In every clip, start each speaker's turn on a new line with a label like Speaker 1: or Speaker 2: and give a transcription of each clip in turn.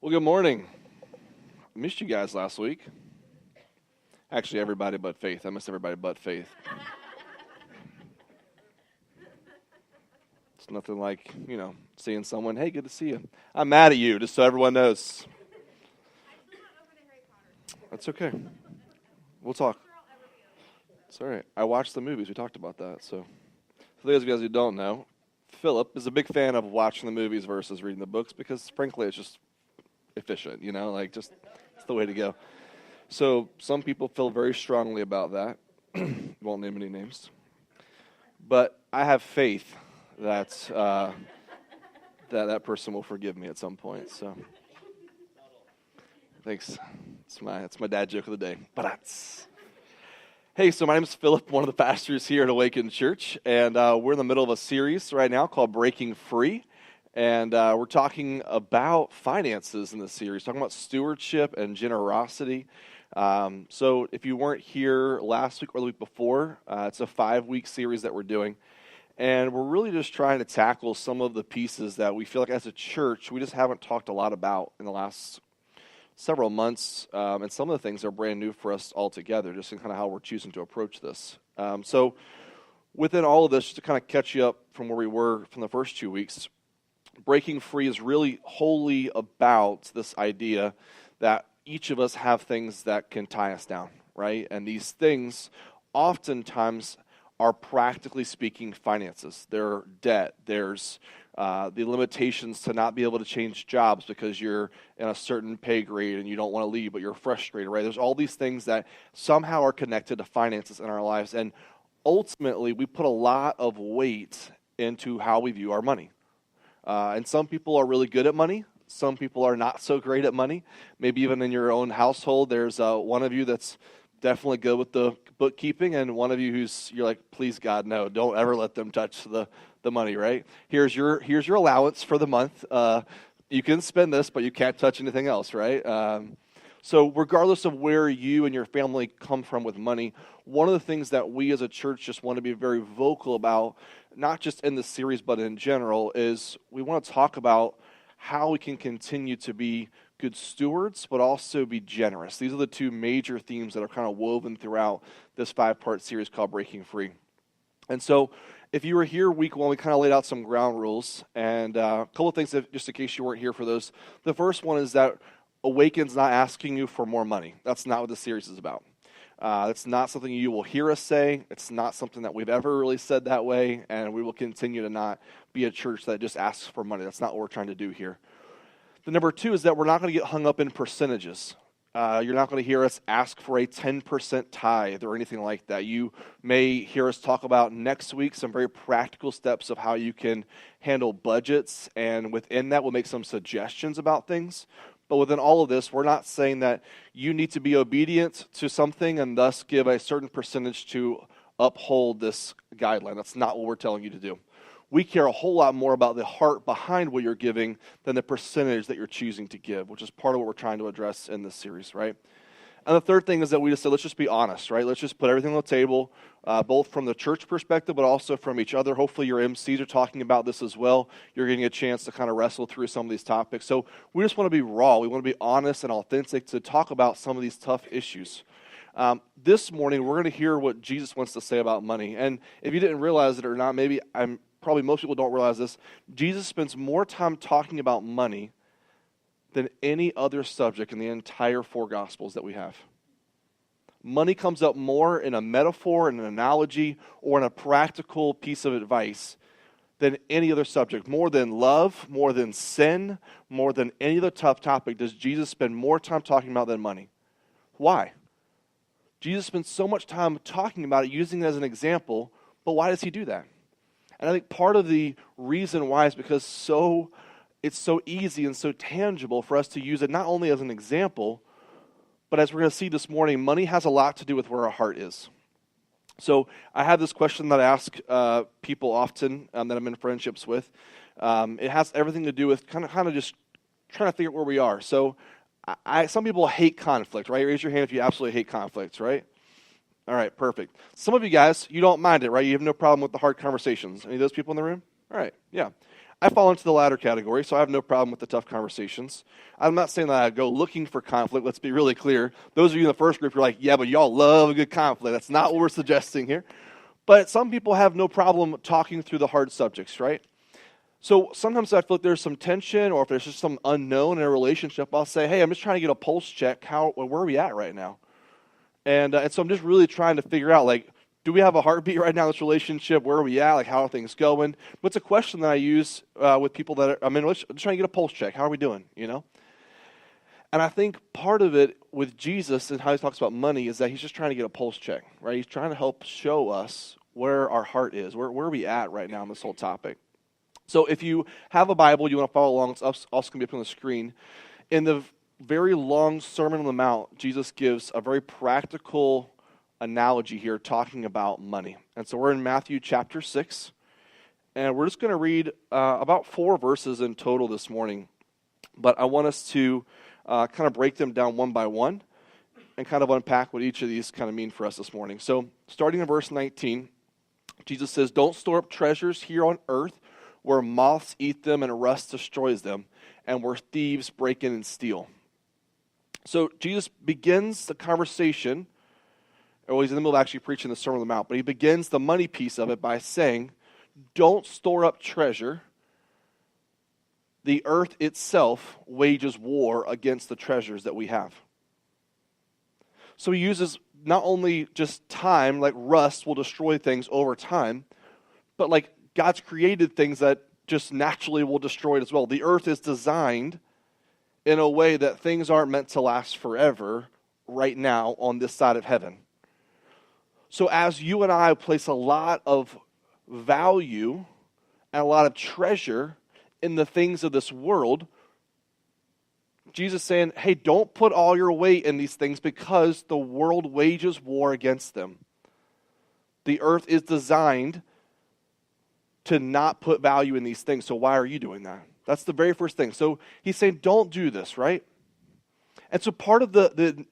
Speaker 1: Well, good morning. I missed you guys last week. Actually, everybody but Faith. I missed everybody but Faith. It's nothing like, seeing someone, hey, good to see you. I'm mad at you, just so everyone knows. That's okay. We'll talk. It's all right. I watched the movies. We talked about that. So, for those of you guys who don't know, Philip is a big fan of watching the movies versus reading the books because, frankly, it's just efficient, it's the way to go. So some people feel very strongly about that. Won't name any names. But I have faith that that person will forgive me at some point. So thanks. It's my dad joke of the day. Hey, so my name is Philip, one of the pastors here at Awaken Church, and we're in the middle of a series right now called Breaking Free. And we're talking about finances in this series, talking about stewardship and generosity. So if you weren't here last week or the week before, it's a 5-week series that we're doing. And we're really just trying to tackle some of the pieces that we feel like as a church, we just haven't talked a lot about in the last several months. And some of the things are brand new for us altogether, just in kind of how we're choosing to approach this. So within all of this, just to kind of catch you up from where we were from the first 2 weeks, Breaking Free is really wholly about this idea that each of us have things that can tie us down, right? And these things oftentimes are, practically speaking, finances. They're debt. There's the limitations to not be able to change jobs because you're in a certain pay grade and you don't want to leave, but you're frustrated, right? There's all these things that somehow are connected to finances in our lives. And ultimately, we put a lot of weight into how we view our money. And some people are really good at money. Some people are not so great at money. Maybe even in your own household, there's one of you that's definitely good with the bookkeeping, and one of you you're like, please God, no, don't ever let them touch the money, right? Here's your allowance for the month. You can spend this, but you can't touch anything else, right? So regardless of where you and your family come from with money, one of the things that we as a church just want to be very vocal about, not just in this series but in general, is we want to talk about how we can continue to be good stewards but also be generous. These are the two major themes that are kind of woven throughout this 5-part series called Breaking Free. And so if you were here week 1, we kind of laid out some ground rules, and a couple of things just in case you weren't here for those. The first one is that Awaken's not asking you for more money. That's not what the series is about. It's not something you will hear us say. It's not something that we've ever really said that way, and we will continue to not be a church that just asks for money. That's not what we're trying to do here. The number 2 is that we're not going to get hung up in percentages. You're not going to hear us ask for a 10% tithe or anything like that. You may hear us talk about next week some very practical steps of how you can handle budgets, and within that we'll make some suggestions about things. But within all of this, we're not saying that you need to be obedient to something and thus give a certain percentage to uphold this guideline. That's not what we're telling you to do. We care a whole lot more about the heart behind what you're giving than the percentage that you're choosing to give, which is part of what we're trying to address in this series, right? And the third thing is that we just said, let's just be honest, right? Let's just put everything on the table, both from the church perspective, but also from each other. Hopefully your MCs are talking about this as well. You're getting a chance to kind of wrestle through some of these topics. So we just want to be raw. We want to be honest and authentic to talk about some of these tough issues. This morning, we're going to hear what Jesus wants to say about money. And if you didn't realize it or not, probably most people don't realize this, Jesus spends more time talking about money than any other subject in the entire 4 Gospels that we have. Money comes up more in a metaphor, in an analogy, or in a practical piece of advice than any other subject. More than love, more than sin, more than any other tough topic does Jesus spend more time talking about than money. Why? Jesus spends so much time talking about it, using it as an example, but why does he do that? And I think part of the reason why is because it's so easy and so tangible for us to use it not only as an example, but as we're going to see this morning, money has a lot to do with where our heart is. So I have this question that I ask people often that I'm in friendships with. It has everything to do with kind of just trying to figure out where we are. So some people hate conflict, right? Raise your hand if you absolutely hate conflicts, right? All right, perfect. Some of you guys, you don't mind it, right? You have no problem with the hard conversations. Any of those people in the room? All right, yeah. I fall into the latter category, so I have no problem with the tough conversations. I'm not saying that I go looking for conflict. Let's be really clear. Those of you in the first group, you're like, yeah, but y'all love a good conflict. That's not what we're suggesting here. But some people have no problem talking through the hard subjects, right? So sometimes I feel like there's some tension, or if there's just some unknown in a relationship, I'll say, hey, I'm just trying to get a pulse check. Where are we at right now? And so I'm just really trying to figure out, like, do we have a heartbeat right now in this relationship? Where are we at? Like, how are things going? But it's a question that I use with people that I'm in. I'm just trying to get a pulse check. How are we doing? And I think part of it with Jesus and how he talks about money is that he's just trying to get a pulse check, right? He's trying to help show us where our heart is. Where are we at right now in this whole topic? So if you have a Bible, you want to follow along, it's also going to be up on the screen. In the very long Sermon on the Mount, Jesus gives a very practical analogy here talking about money. And so we're in Matthew chapter 6, and we're just going to read about 4 verses in total this morning. But I want us to kind of break them down one by one and kind of unpack what each of these kind of mean for us this morning. So starting in verse 19, Jesus says, "Don't store up treasures here on earth where moths eat them and rust destroys them, and where thieves break in and steal." So Jesus begins the conversation. Well, he's in the middle of actually preaching the Sermon on the Mount, but he begins the money piece of it by saying, don't store up treasure. The earth itself wages war against the treasures that we have. So he uses not only just time, like rust will destroy things over time, but like God's created things that just naturally will destroy it as well. The earth is designed in a way that things aren't meant to last forever right now on this side of heaven. So as you and I place a lot of value and a lot of treasure in the things of this world, Jesus is saying, hey, don't put all your weight in these things because the world wages war against them. The earth is designed to not put value in these things, so why are you doing that? That's the very first thing. So he's saying, don't do this, right? And so part of the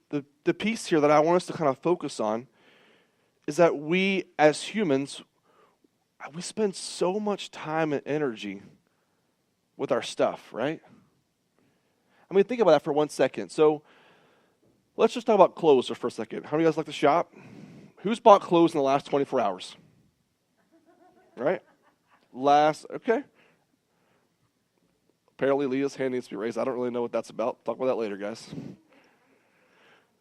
Speaker 1: piece here that I want us to kind of focus on is that we, as humans, we spend so much time and energy with our stuff, right? I mean, think about that for 1 second. So let's just talk about clothes for a second. How many of you guys like to shop? Who's bought clothes in the last 24 hours? Right? Okay. Apparently Leah's hand needs to be raised. I don't really know what that's about. Talk about that later, guys.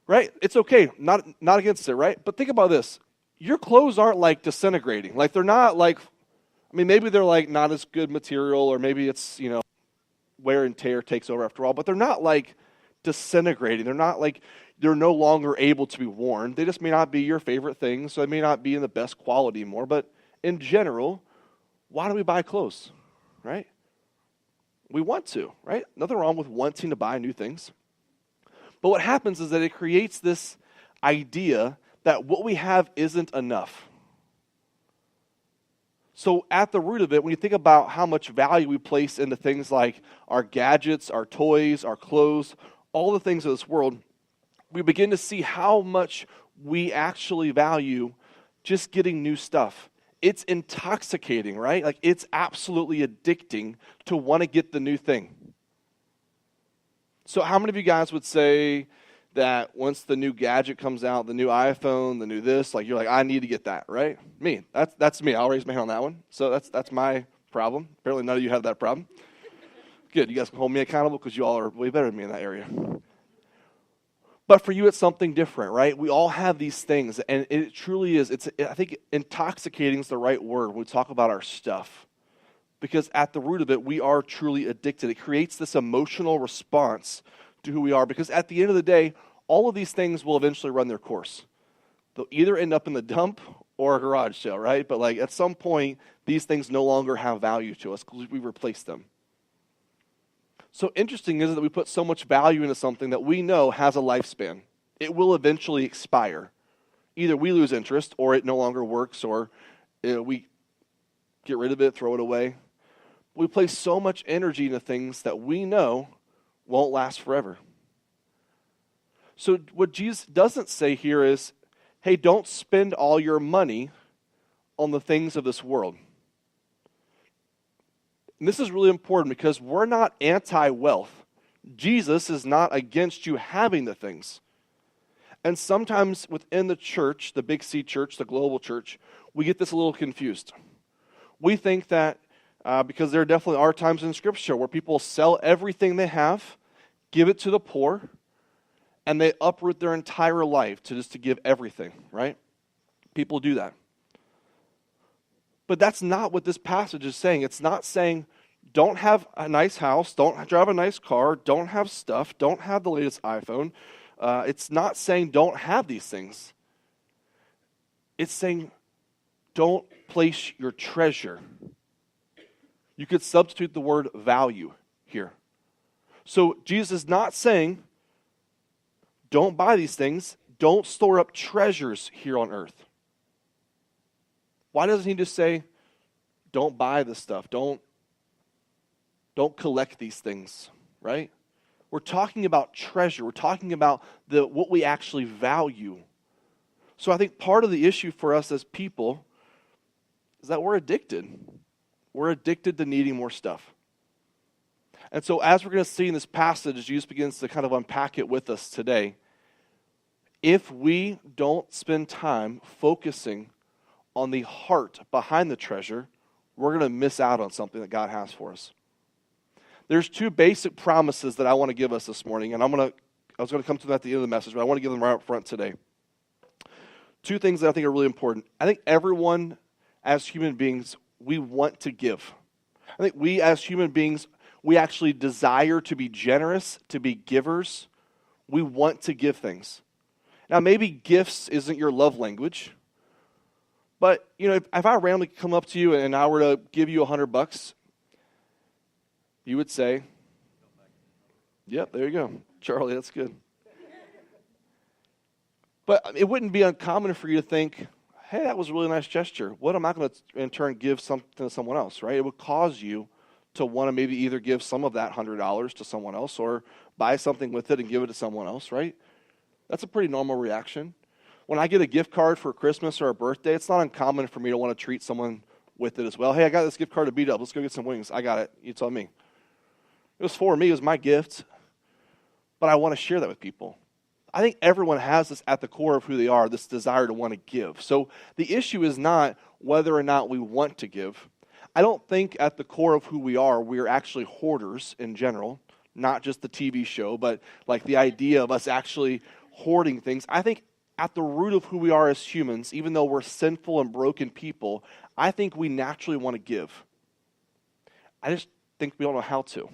Speaker 1: Right? It's okay. Not against it, right? But think about this. Your clothes aren't like disintegrating. Like they're not like, I mean, maybe they're like not as good material, or maybe it's, wear and tear takes over after all, but they're not like disintegrating. They're not like they're no longer able to be worn. They just may not be your favorite thing, so they may not be in the best quality anymore. But in general, why do we buy clothes, right? We want to, right? Nothing wrong with wanting to buy new things. But what happens is that it creates this idea that what we have isn't enough. So at the root of it, when you think about how much value we place into things like our gadgets, our toys, our clothes, all the things of this world, we begin to see how much we actually value just getting new stuff. It's intoxicating, right? Like it's absolutely addicting to want to get the new thing. So how many of you guys would say that once the new gadget comes out, the new iPhone, the new this, like you're like, I need to get that, right? Me. That's me. I'll raise my hand on that one. So that's my problem. Apparently none of you have that problem. Good. You guys can hold me accountable because you all are way better than me in that area. But for you, it's something different, right? We all have these things, and it truly is. I think intoxicating is the right word when we talk about our stuff. Because at the root of it, we are truly addicted. It creates this emotional response to who we are. Because at the end of the day, all of these things will eventually run their course. They'll either end up in the dump or a garage sale, right? But like at some point, these things no longer have value to us because we replace them. So interesting is it that we put so much value into something that we know has a lifespan. It will eventually expire. Either we lose interest or it no longer works, or we get rid of it, throw it away. We place so much energy into things that we know won't last forever. So what Jesus doesn't say here is, hey, don't spend all your money on the things of this world. And this is really important because we're not anti-wealth. Jesus is not against you having the things. And sometimes within the church, the Big C church, the global church, we get this a little confused. We think that because there definitely are times in Scripture where people sell everything they have, give it to the poor, and they uproot their entire life to give everything, right? People do that. But that's not what this passage is saying. It's not saying don't have a nice house, don't drive a nice car, don't have stuff, don't have the latest iPhone. It's not saying don't have these things. It's saying don't place your treasure. You could substitute the word value here. So Jesus is not saying don't buy these things, don't store up treasures here on earth. Why doesn't he just say don't buy this stuff, don't collect these things, right? We're talking about treasure. We're talking about what we actually value. So I think part of the issue for us as people is that we're addicted. We're addicted to needing more stuff. And so as we're going to see in this passage, Jesus begins to kind of unpack it with us today. If we don't spend time focusing on the heart behind the treasure, we're going to miss out on something that God has for us. There's two basic promises that I want to give us this morning, and I was going to come to them at the end of the message, but I want to give them right up front today. Two things that I think are really important. I think everyone, as human beings, we want to give. I think we, as human beings, we actually desire to be generous, to be givers. We want to give things. Now, maybe gifts isn't your love language, but if I randomly come up to you and I were to give you $100, you would say, yep, there you go. Charlie, that's good. But it wouldn't be uncommon for you to think, hey, that was a really nice gesture. What am I going to, in turn, give something to someone else, right? It would cause you to want to maybe either give some of that $100 to someone else or buy something with it and give it to someone else, right? That's a pretty normal reaction. When I get a gift card for Christmas or a birthday, it's not uncommon for me to want to treat someone with it as well. Hey, I got this gift card to beat up. Let's go get some wings. I got it. You tell me. It was for me. It was my gift. But I want to share that with people. I think everyone has this at the core of who they are, this desire to want to give. So the issue is not whether or not we want to give. I don't think at the core of who we are actually hoarders in general, not just the TV show, but like the idea of us actually hoarding things. I think at the root of who we are as humans, even though we're sinful and broken people, I think we naturally want to give. I just think we don't know how to.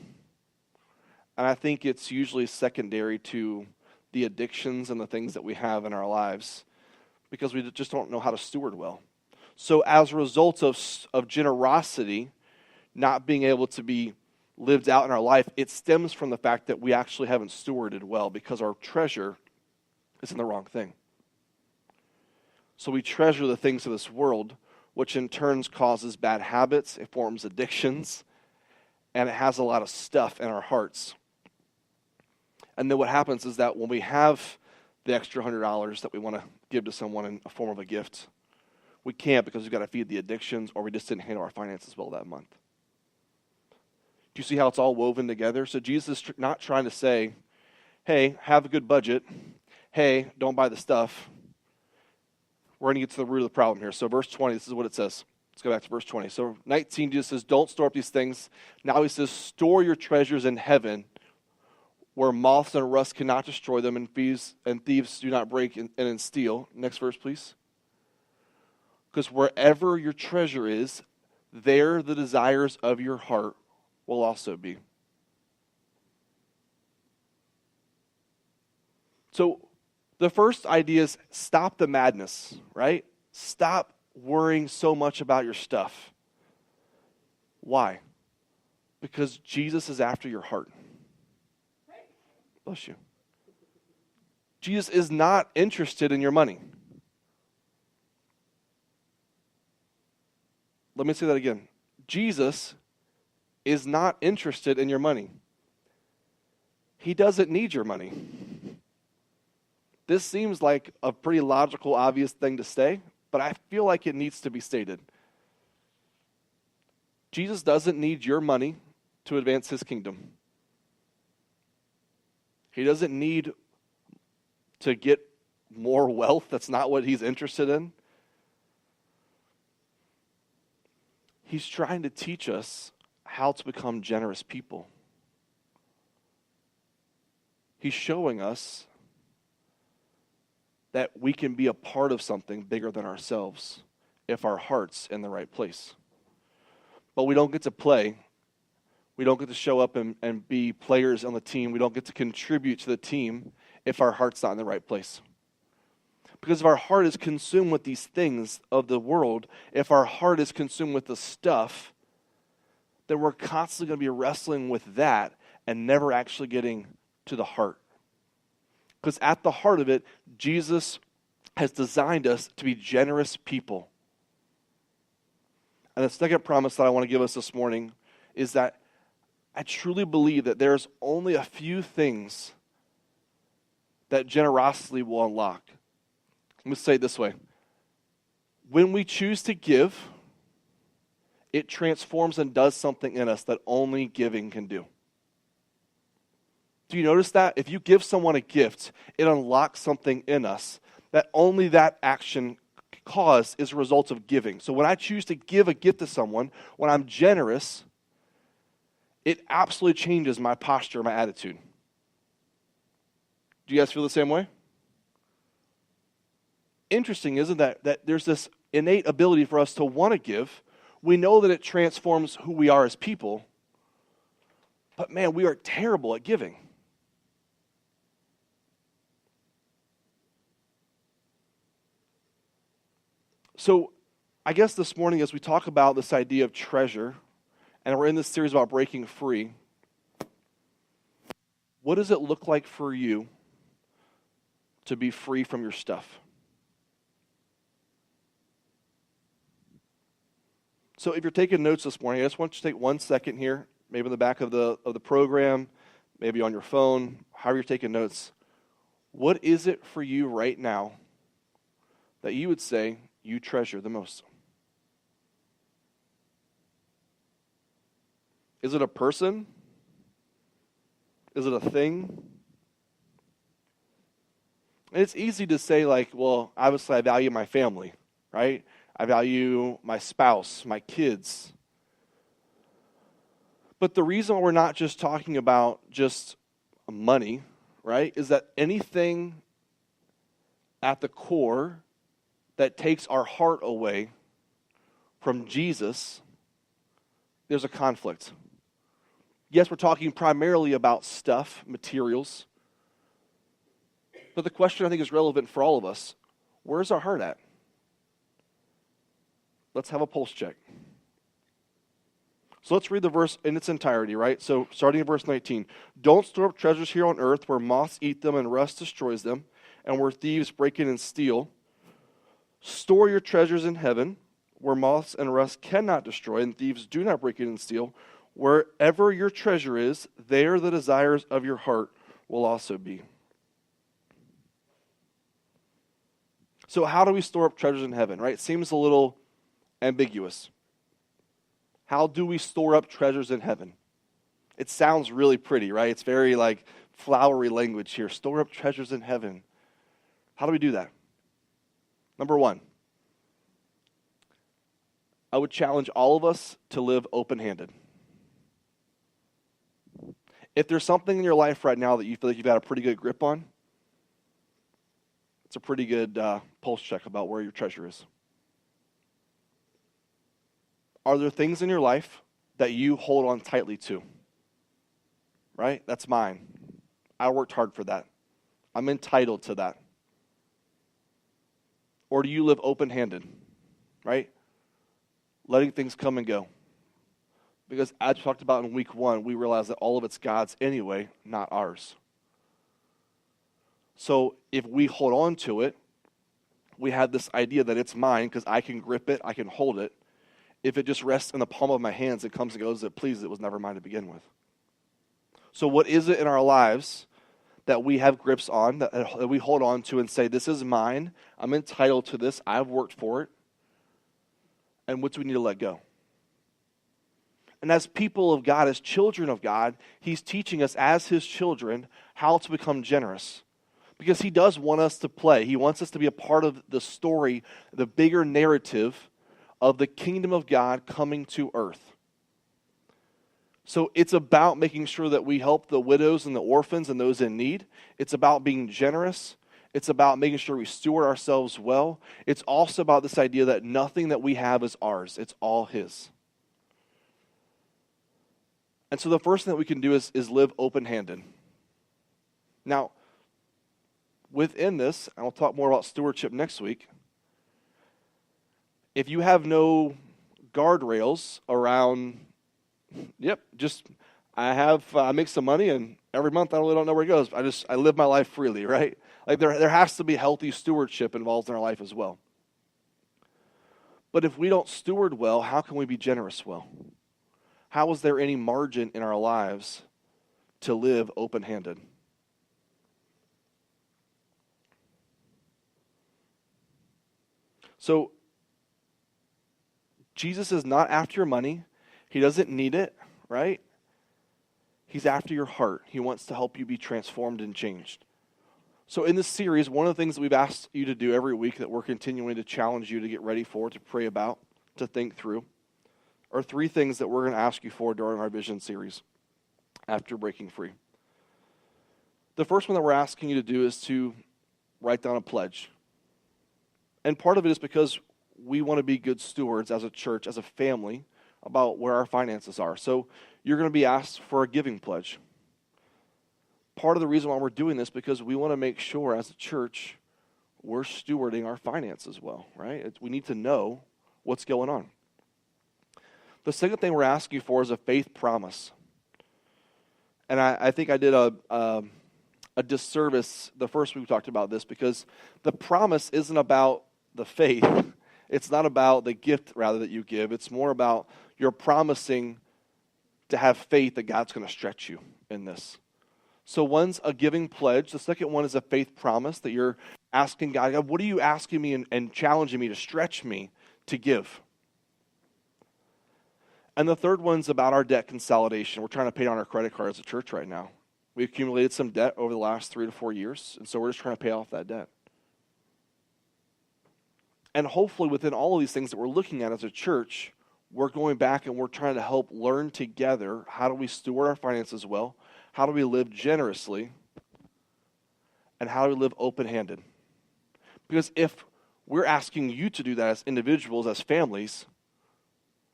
Speaker 1: And I think it's usually secondary to the addictions and the things that we have in our lives because we just don't know how to steward well. So as a result of generosity not being able to be lived out in our life, it stems from the fact that we actually haven't stewarded well because our treasure is in the wrong thing. So we treasure the things of this world, which in turn causes bad habits, it forms addictions, and it has a lot of stuff in our hearts. And then what happens is that when we have the extra $100 that we want to give to someone in a form of a gift, we can't because we've got to feed the addictions or we just didn't handle our finances well that month. Do you see how it's all woven together? So Jesus is not trying to say, hey, have a good budget. Hey, don't buy the stuff. We're going to get to the root of the problem here. So verse 20, this is what it says. Let's go back to verse 20. So 19, Jesus says, don't store up these things. Now he says, store your treasures in heaven where moths and rust cannot destroy them and thieves do not break and steal. Next verse, please. Because wherever your treasure is, there the desires of your heart will also be. So the first idea is stop the madness, right? Stop worrying so much about your stuff. Why? Because Jesus is after your heart. Bless you. Jesus is not interested in your money. Let me say that again. Jesus is not interested in your money. He doesn't need your money. This seems like a pretty logical, obvious thing to say, but I feel like it needs to be stated. Jesus doesn't need your money to advance his kingdom. He doesn't need to get more wealth. That's not what he's interested in. He's trying to teach us how to become generous people. He's showing us that we can be a part of something bigger than ourselves if our heart's in the right place. But we don't get to play. We don't get to show up and be players on the team. We don't get to contribute to the team if our heart's not in the right place. Because if our heart is consumed with these things of the world, if our heart is consumed with the stuff, then we're constantly going to be wrestling with that and never actually getting to the heart. Because at the heart of it, Jesus has designed us to be generous people. And the second promise that I want to give us this morning is that I truly believe that there's only a few things that generosity will unlock. Let me say it this way. When we choose to give, it transforms and does something in us that only giving can do. Do you notice that? If you give someone a gift, it unlocks something in us that only that action cause is a result of giving. So when I choose to give a gift to someone, when I'm generous, it absolutely changes my posture, my attitude. Do you guys feel the same way? Interesting, isn't that there's this innate ability for us to want to give. We know that it transforms who we are as people, but man, we are terrible at giving. So I guess this morning as we talk about this idea of treasure, and we're in this series about breaking free, what does it look like for you to be free from your stuff? So if you're taking notes this morning, I just want you to take 1 second here, maybe in the back of the program, maybe on your phone, however you're taking notes. What is it for you right now that you would say you treasure the most? Is it a person? Is it a thing? And it's easy to say like, well, obviously I value my family, right? I value my spouse, my kids. But the reason we're not just talking about just money, right, is that anything at the core that takes our heart away from Jesus, there's a conflict. Yes, we're talking primarily about stuff, materials. But the question I think is relevant for all of us. Where's our heart at? Let's have a pulse check. So let's read the verse in its entirety, right? So starting in verse 19. Don't store up treasures here on earth where moths eat them and rust destroys them, and where thieves break in and steal. Store your treasures in heaven where moths and rust cannot destroy and thieves do not break in and steal. Wherever your treasure is, there the desires of your heart will also be. So how do we store up treasures in heaven, right? It seems a little ambiguous. How do we store up treasures in heaven? It sounds really pretty, right? It's very like flowery language here. Store up treasures in heaven. How do we do that? Number one, I would challenge all of us to live open-handed. If there's something in your life right now that you feel like you've got a pretty good grip on, it's a pretty good pulse check about where your treasure is. Are there things in your life that you hold on tightly to? Right? That's mine. I worked hard for that. I'm entitled to that. Or do you live open-handed? Right? Letting things come and go. Because as we talked about in week 1, we realized that all of it's God's anyway, not ours. So if we hold on to it, we have this idea that it's mine because I can grip it, I can hold it. If it just rests in the palm of my hands, it comes and goes, it please, it was never mine to begin with. So what is it in our lives that we have grips on, that we hold on to and say, this is mine, I'm entitled to this, I've worked for it, and what do we need to let go? And as people of God, as children of God, he's teaching us as his children how to become generous. Because he does want us to play. He wants us to be a part of the story, the bigger narrative of the kingdom of God coming to earth. So it's about making sure that we help the widows and the orphans and those in need. It's about being generous. It's about making sure we steward ourselves well. It's also about this idea that nothing that we have is ours. It's all his. And so the first thing that we can do is live open-handed. Now, within this, and I'll talk more about stewardship next week, if you have no guardrails around, I make some money and every month I really don't know where it goes. I live my life freely, right? Like there has to be healthy stewardship involved in our life as well. But if we don't steward well, how can we be generous well? How is there any margin in our lives to live open-handed? So, Jesus is not after your money. He doesn't need it, right? He's after your heart. He wants to help you be transformed and changed. So in this series, one of the things that we've asked you to do every week that we're continuing to challenge you to get ready for, to pray about, to think through, are 3 things that we're going to ask you for during our vision series after breaking free. The first one that we're asking you to do is to write down a pledge. And part of it is because we want to be good stewards as a church, as a family, about where our finances are. So you're going to be asked for a giving pledge. Part of the reason why we're doing this because we want to make sure as a church we're stewarding our finances well, right? We need to know what's going on. The second thing we're asking for is a faith promise. And I think I did a disservice the first week we talked about this because the promise isn't about the faith. It's not about the gift, rather, that you give. It's more about you're promising to have faith that God's going to stretch you in this. So one's a giving pledge. The second one is a faith promise that you're asking God, what are you asking me and challenging me to stretch me to give? And the third one's about our debt consolidation. We're trying to pay down our credit card as a church right now. We accumulated some debt over the last 3 to 4 years, and so we're just trying to pay off that debt. And hopefully within all of these things that we're looking at as a church, we're going back and we're trying to help learn together how do we steward our finances well, how do we live generously, and how do we live open-handed. Because if we're asking you to do that as individuals, as families,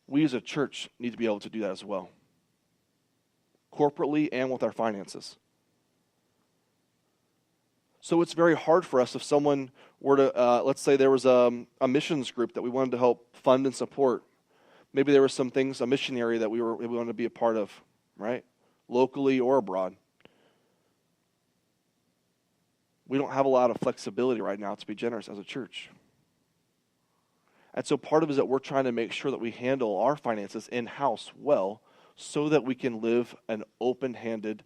Speaker 1: we as a church need to be able to do that as well, corporately and with our finances. So it's very hard for us if someone were to, let's say there was a missions group that we wanted to help fund and support. Maybe there were some things, a missionary that we wanted to be a part of, right? Locally or abroad. We don't have a lot of flexibility right now to be generous as a church. And so part of it is that we're trying to make sure that we handle our finances in-house well so that we can live an open-handed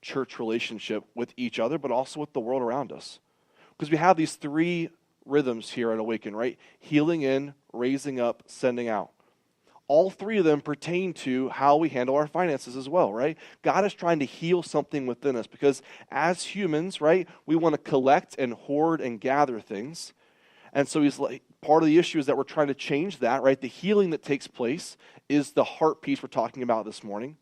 Speaker 1: church relationship with each other, but also with the world around us. Because we have these 3 rhythms here at Awaken, right? Healing in, raising up, sending out. All 3 of them pertain to how we handle our finances as well, right? God is trying to heal something within us because as humans, right, we want to collect and hoard and gather things. And so part of the issue is that we're trying to change that, right? The healing that takes place is the heart piece we're talking about this morning.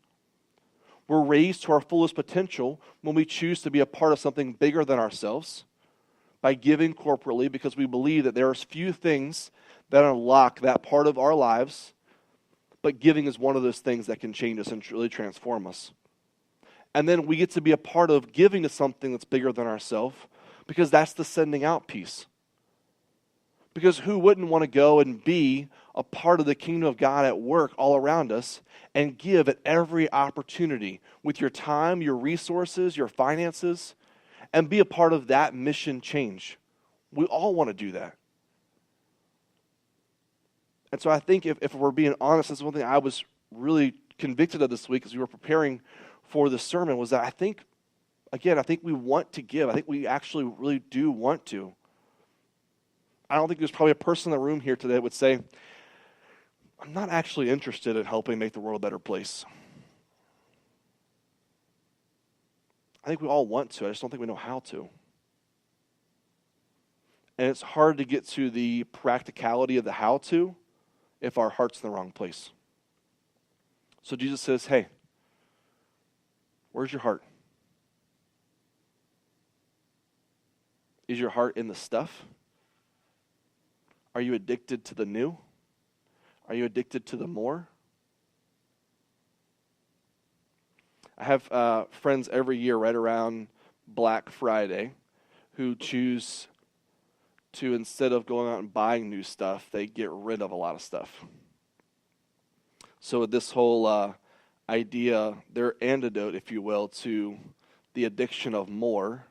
Speaker 1: We're raised to our fullest potential when we choose to be a part of something bigger than ourselves by giving corporately because we believe that there are few things that unlock that part of our lives, but giving is one of those things that can change us and really transform us. And then we get to be a part of giving to something that's bigger than ourselves because that's the sending out piece. Because who wouldn't want to go and be a part of the kingdom of God at work all around us and give at every opportunity with your time, your resources, your finances, and be a part of that mission change? We all want to do that. And so I think if we're being honest, this is one thing I was really convicted of this week as we were preparing for the sermon was that I think we want to give. I think we actually really do want to. I don't think there's probably a person in the room here today that would say, I'm not actually interested in helping make the world a better place. I think we all want to. I just don't think we know how to. And it's hard to get to the practicality of the how to if our heart's in the wrong place. So Jesus says, hey, where's your heart? Is your heart in the stuff? Are you addicted to the new? Are you addicted to the more? I have friends every year right around Black Friday who choose to, instead of going out and buying new stuff, they get rid of a lot of stuff. So this whole idea, their antidote, if you will, to the addiction of more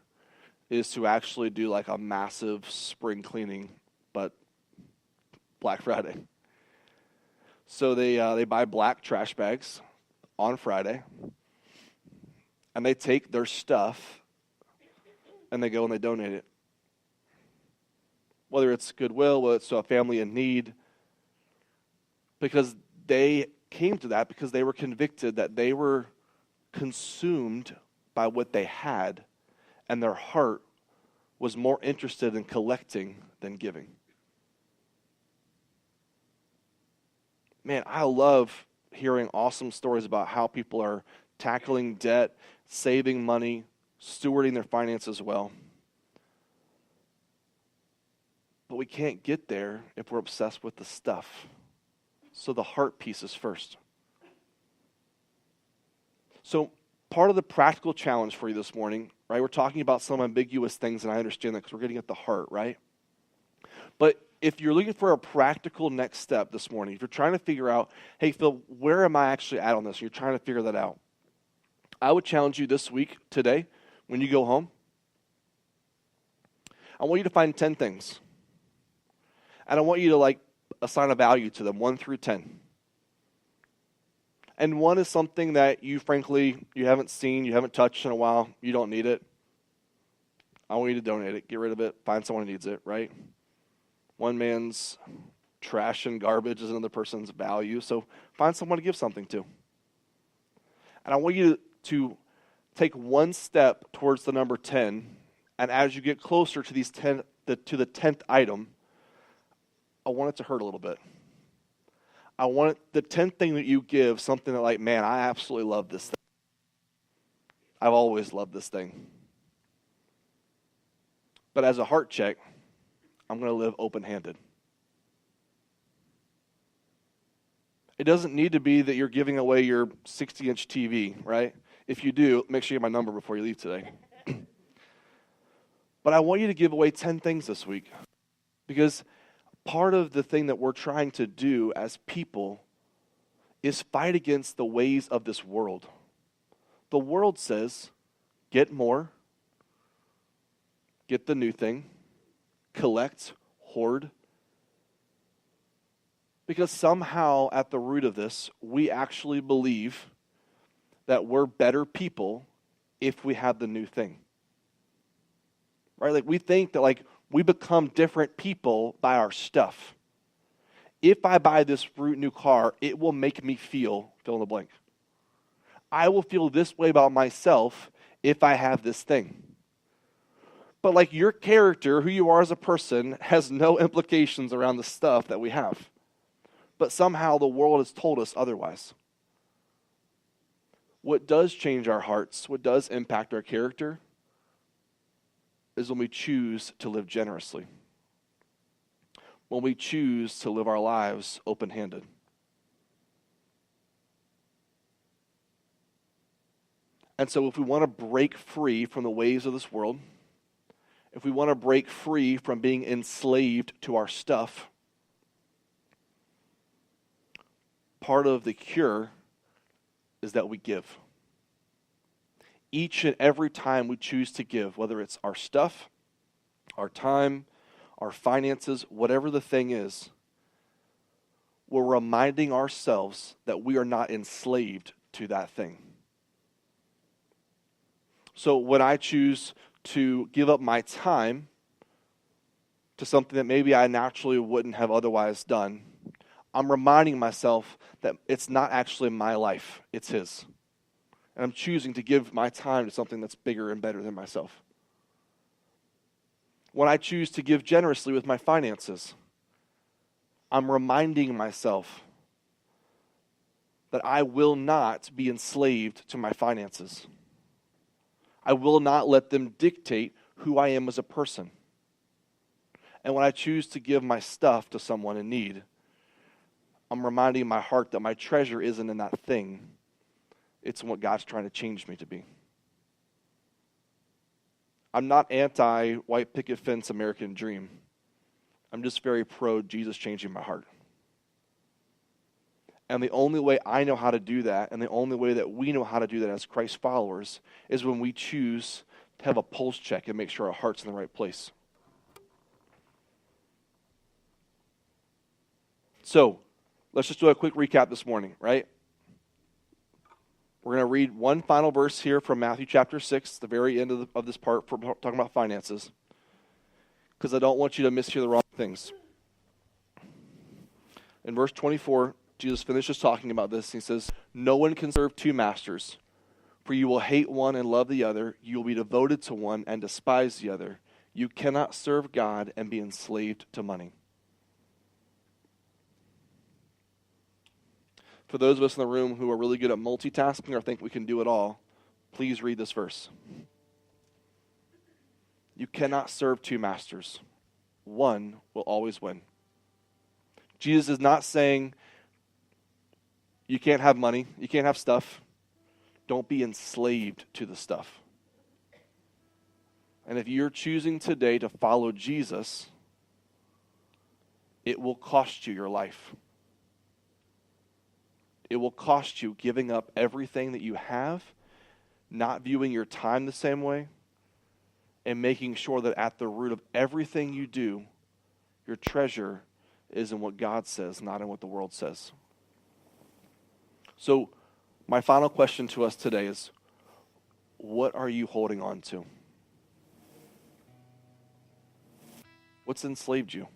Speaker 1: is to actually do like a massive spring cleaning, but Black Friday. So they buy black trash bags on Friday, and they take their stuff, and they go and they donate it. Whether it's Goodwill, whether it's to a family in need, because they came to that because they were convicted that they were consumed by what they had, and their heart was more interested in collecting than giving. Man, I love hearing awesome stories about how people are tackling debt, saving money, stewarding their finances well. But we can't get there if we're obsessed with the stuff. So the heart piece is first. So part of the practical challenge for you this morning, right? We're talking about some ambiguous things, and I understand that because we're getting at the heart, right? But if you're looking for a practical next step this morning, if you're trying to figure out, hey, Phil, where am I actually at on this? You're trying to figure that out. I would challenge you this week, today, when you go home, I want you to find 10 things. And I want you to assign a value to them, 1 through 10. And 1 is something that you haven't seen, you haven't touched in a while, you don't need it. I want you to donate it, get rid of it, find someone who needs it, right? One man's trash and garbage is another person's value, so find someone to give something to. And I want you to take 1 step towards the number 10, and as you get closer to these 10, to the 10th item, I want it to hurt a little bit. I want the 10th thing that you give, something that man, I absolutely love this thing. I've always loved this thing. But as a heart check, I'm going to live open-handed. It doesn't need to be that you're giving away your 60-inch TV, right? If you do, make sure you have my number before you leave today. But I want you to give away 10 things this week. Because part of the thing that we're trying to do as people is fight against the ways of this world. The world says, get more, get the new thing, collect, hoard. Because somehow at the root of this, we actually believe that we're better people if we have the new thing. Right? We think that we become different people by our stuff. If I buy this new car, it will make me feel, fill in the blank. I will feel this way about myself if I have this thing. But your character, who you are as a person, has no implications around the stuff that we have. But somehow the world has told us otherwise. What does change our hearts, what does impact our character, is when we choose to live generously. When we choose to live our lives open-handed. And so if we want to break free from the ways of this world, if we want to break free from being enslaved to our stuff, part of the cure is that we give. Each and every time we choose to give, whether it's our stuff, our time, our finances, whatever the thing is, we're reminding ourselves that we are not enslaved to that thing. So when I choose to give up my time to something that maybe I naturally wouldn't have otherwise done, I'm reminding myself that it's not actually my life, it's His. And I'm choosing to give my time to something that's bigger and better than myself. When I choose to give generously with my finances, I'm reminding myself that I will not be enslaved to my finances. I will not let them dictate who I am as a person. And when I choose to give my stuff to someone in need, I'm reminding my heart that my treasure isn't in that thing. It's in what God's trying to change me to be. I'm not anti-white picket fence American dream. I'm just very pro Jesus changing my heart. And the only way I know how to do that, and the only way that we know how to do that as Christ followers, is when we choose to have a pulse check and make sure our heart's in the right place. So, let's just do a quick recap this morning, right? We're going to read one final verse here from Matthew chapter 6, the very end of this part, for talking about finances, because I don't want you to mishear the wrong things. In verse 24, Jesus finishes talking about this. He says, "No one can serve two masters, for you will hate one and love the other. You will be devoted to one and despise the other. You cannot serve God and be enslaved to money." For those of us in the room who are really good at multitasking or think we can do it all, please read this verse. You cannot serve two masters. One will always win. Jesus is not saying you can't have money, you can't have stuff. Don't be enslaved to the stuff. And if you're choosing today to follow Jesus, it will cost you your life. It will cost you giving up everything that you have, not viewing your time the same way, and making sure that at the root of everything you do, your treasure is in what God says, not in what the world says. So, my final question to us today is, what are you holding on to? What's enslaved you?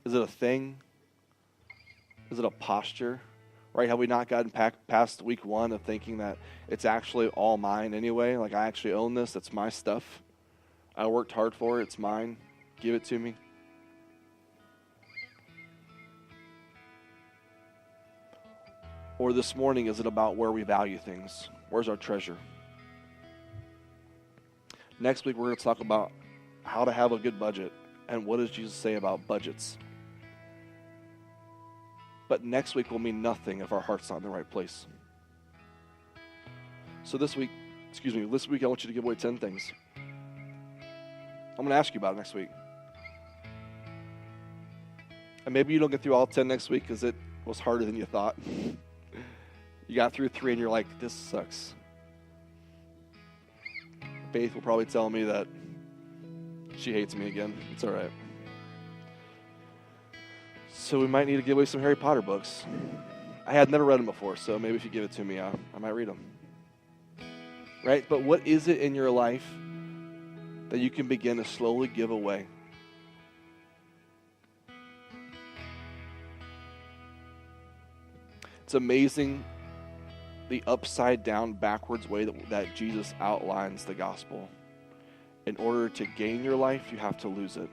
Speaker 1: Is it a thing? Is it a posture? Right? Have we not gotten past week one of thinking that it's actually all mine anyway? Like, I actually own this. It's my stuff. I worked hard for it. It's mine. Give it to me. Or this morning, is it about where we value things? Where's our treasure? Next week, we're going to talk about how to have a good budget and what does Jesus say about budgets. But next week will mean nothing if our heart's not in the right place. So this week I want you to give away 10 things. I'm going to ask you about it next week. And maybe you don't get through all 10 next week because it was harder than you thought. You got through 3 and you're like, this sucks. Faith will probably tell me that she hates me again. It's all right. So we might need to give away some Harry Potter books. I had never read them before, so maybe if you give it to me, I might read them. Right? But what is it in your life that you can begin to slowly give away? It's amazing the upside down, backwards way that Jesus outlines the gospel. In order to gain your life, you have to lose it.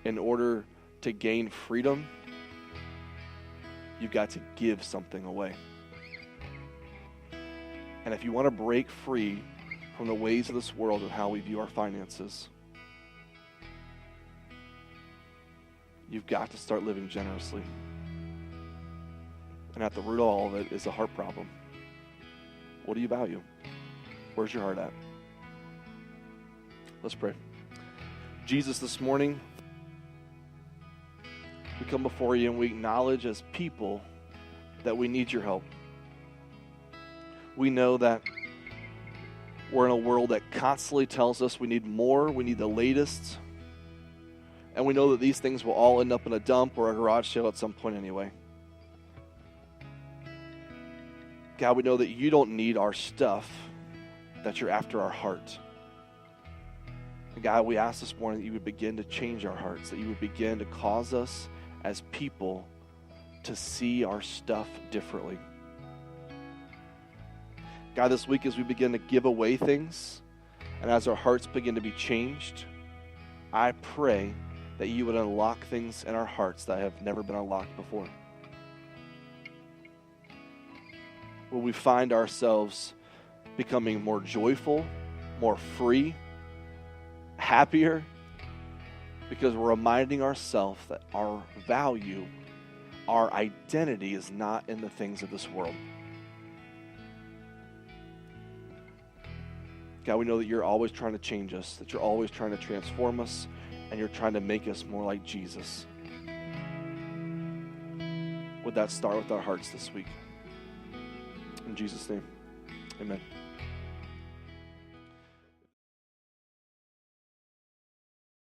Speaker 1: In order to gain freedom, you've got to give something away. And if you want to break free from the ways of this world and how we view our finances, you've got to start living generously. And at the root of all of it is a heart problem. What do you value? Where's your heart at? Let's pray. Jesus, this morning, we come before you and we acknowledge as people that we need your help. We know that we're in a world that constantly tells us we need more, we need the latest, and we know that these things will all end up in a dump or a garage sale at some point anyway. God, we know that you don't need our stuff, that you're after our heart. And God, we ask this morning that you would begin to change our hearts, that you would begin to cause us as people to see our stuff differently. God, this week as we begin to give away things and as our hearts begin to be changed, I pray that you would unlock things in our hearts that have never been unlocked before. Will we find ourselves becoming more joyful, more free, happier, because we're reminding ourselves that our value, our identity is not in the things of this world. God, we know that you're always trying to change us, that you're always trying to transform us, and you're trying to make us more like Jesus. Would that start with our hearts this week? In Jesus' name, amen.